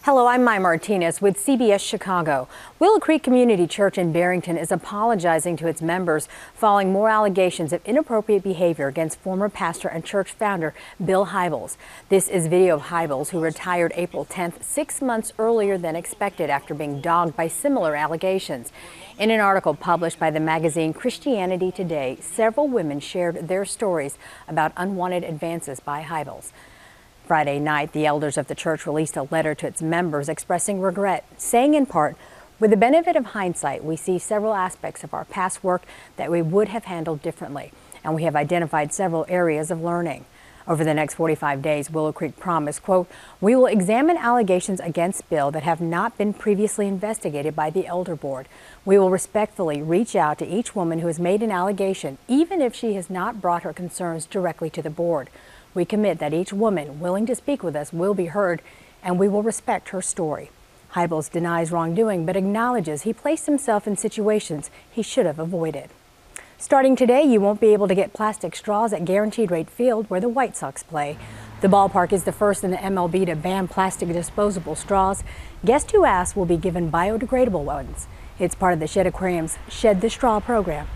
Hello, I'm Mai Martinez with CBS Chicago. Willow Creek Community Church in Barrington is apologizing to its members following more allegations of inappropriate behavior against former pastor and church founder Bill Hybels. This is video of Hybels, who retired April 10th, 6 months earlier than expected after being dogged by similar allegations. In an article published by the magazine Christianity Today, several women shared their stories about unwanted advances by Hybels. Friday night, the elders of the church released a letter to its members expressing regret, saying in part, "With the benefit of hindsight, we see several aspects of our past work that we would have handled differently, and we have identified several areas of learning." Over the next 45 days, Willow Creek promised, quote, "We will examine allegations against Bill that have not been previously investigated by the elder board. We will respectfully reach out to each woman who has made an allegation, even if she has not brought her concerns directly to the board. We commit that each woman willing to speak with us will be heard, and we will respect her story." Hybels denies wrongdoing, but acknowledges he placed himself in situations he should have avoided. Starting today, you won't be able to get plastic straws at Guaranteed Rate Field, where the White Sox play. The ballpark is the first in the MLB to ban plastic disposable straws. Guests who ask will be given biodegradable ones. It's part of the Shed Aquarium's Shed the Straw program.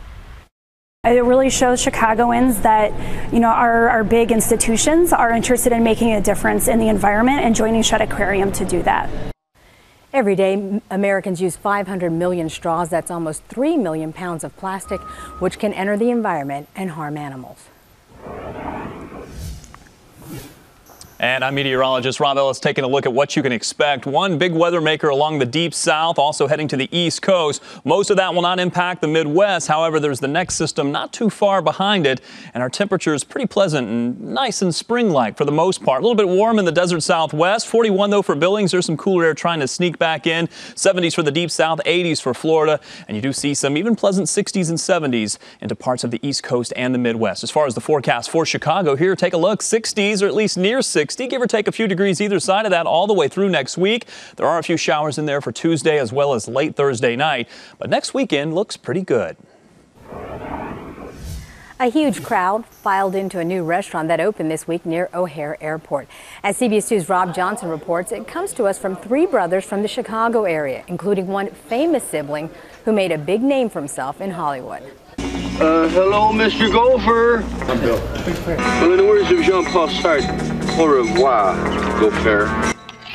It really shows Chicagoans that, our big institutions are interested in making a difference in the environment and joining Shed Aquarium to do that. Every day, Americans use 500 million straws. That's almost 3 million pounds of plastic, which can enter the environment and harm animals. And I'm meteorologist Robb Ellis taking a look at what you can expect. One big weather maker along the deep south, also heading to the east coast. Most of that will not impact the Midwest. However, there's the next system not too far behind it, and our temperature is pretty pleasant and nice and spring-like for the most part. A little bit warm in the desert southwest. 41 though for Billings. There's some cooler air trying to sneak back in. 70s for the deep south, 80s for Florida, and you do see some even pleasant 60s and 70s into parts of the east coast and the Midwest. As far as the forecast for Chicago here, take a look. 60s, or at least near 60. Give or take a few degrees either side of that all the way through next week. There are a few showers in there for Tuesday as well as late Thursday night, but next weekend looks pretty good. A huge crowd filed into a new restaurant that opened this week near O'Hare Airport. As CBS 2's Rob Johnson reports, it comes to us from three brothers from the Chicago area, including one famous sibling who made a big name for himself in Hollywood. Hello, Mr. Gopher. I'm Bill. Well, in the words of Jean-Paul Sartre, au revoir, Gopher.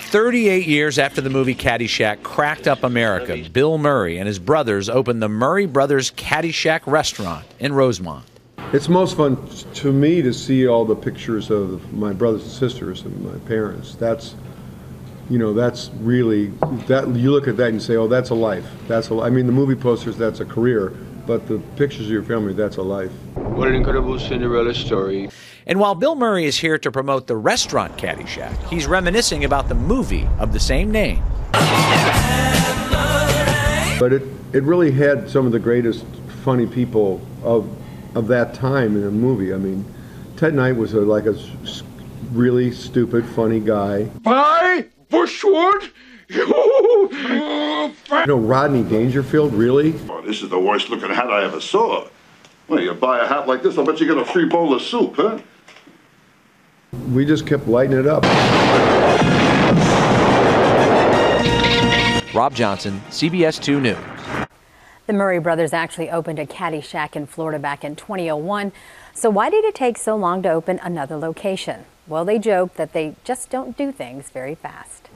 38 years after the movie Caddyshack cracked up America, Bill Murray and his brothers opened the Murray Brothers Caddyshack restaurant in Rosemont. It's most fun to me to see all the pictures of my brothers and sisters and my parents. That's really, that you look at that and you say, oh, that's a life. I mean, the movie posters, that's a career. But the pictures of your family, that's a life. What an incredible Cinderella story. And while Bill Murray is here to promote the restaurant Caddyshack, he's reminiscing about the movie of the same name. But it really had some of the greatest funny people of that time in a movie. I mean, Ted Knight was like a really stupid, funny guy. Bye, Bushwood. Rodney Dangerfield, really? Oh, this is the worst looking hat I ever saw. Well, you buy a hat like this, I'll bet you get a free bowl of soup, huh? We just kept lighting it up. Rob Johnson, CBS 2 News. The Murray brothers actually opened a Caddyshack in Florida back in 2001. So why did it take so long to open another location? Well, they joke that they just don't do things very fast.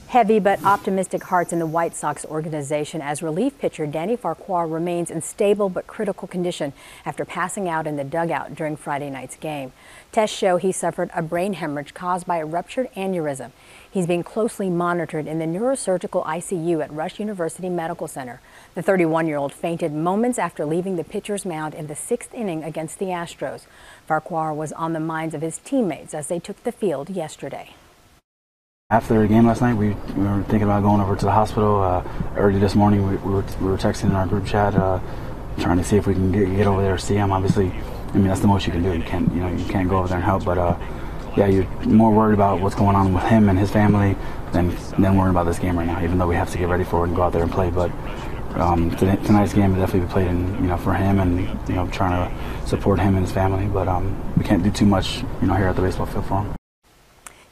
Heavy but optimistic hearts in the White Sox organization as relief pitcher Danny Farquhar remains in stable but critical condition after passing out in the dugout during Friday night's game. Tests show he suffered a brain hemorrhage caused by a ruptured aneurysm. He's being closely monitored in the neurosurgical ICU at Rush University Medical Center. The 31-year-old fainted moments after leaving the pitcher's mound in the 6th inning against the Astros. Farquhar was on the minds of his teammates as they took the field yesterday. After the game last night, we were thinking about going over to the hospital. Early this morning, we were texting in our group chat, trying to see if we can get over there to see him. Obviously, I mean, that's the most you can do. You can't go over there and help. But yeah, you're more worried about what's going on with him and his family than worrying about this game right now. Even though we have to get ready for it and go out there and play, but tonight's game will definitely be played in, for him and trying to support him and his family. But we can't do too much, here at the baseball field for him.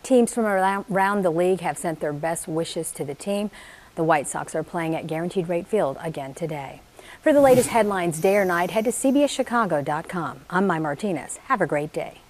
Teams from around the league have sent their best wishes to the team. The White Sox are playing at Guaranteed Rate Field again today. For the latest headlines day or night, head to CBSChicago.com. I'm Mai Martinez. Have a great day.